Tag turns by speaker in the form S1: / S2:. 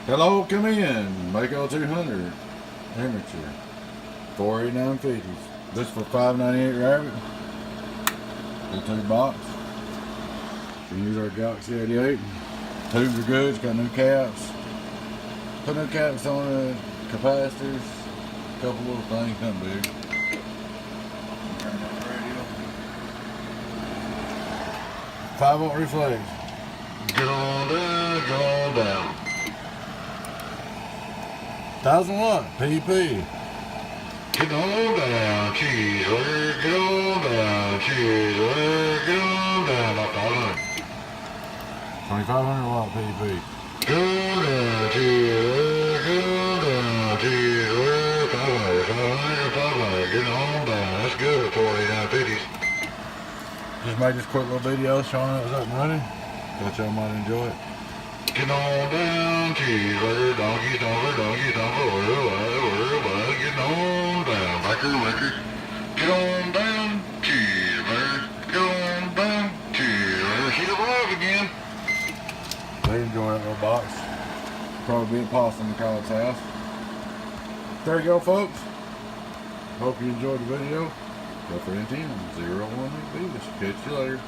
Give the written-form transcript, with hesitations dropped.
S1: Hello, come in. Maco 200 amateur. 489.50s. This for $5.98 rabbit. Full 2 box. You can use our Galaxy 88. Tubes are good. It's got new caps. Put new caps on the capacitors. A couple little things, nothing big. Turn on the radio. 5-volt reflex. Get on down, get on down. 1000 watt PP. Get on down, cheeseburger. Get on down, cheeseburger. Get on down, about 500. 2500 watt PP. Get on down, cheeseburger. Get on down, cheeseburger. 500. Get on down. That's good for 489.50s. Just made this quick little video showing it was up and running. Thought y'all might enjoy it. Get on down, cheeseburger, donkey, stomper, get on down, biker. Get on down, cheeseburger, get on down, cheeseburger. She's alive again. They enjoy that little box. Probably be at Possum Kyle's house. There you go, folks. Hope you enjoyed the video. Go for NTM 01 Catch you later.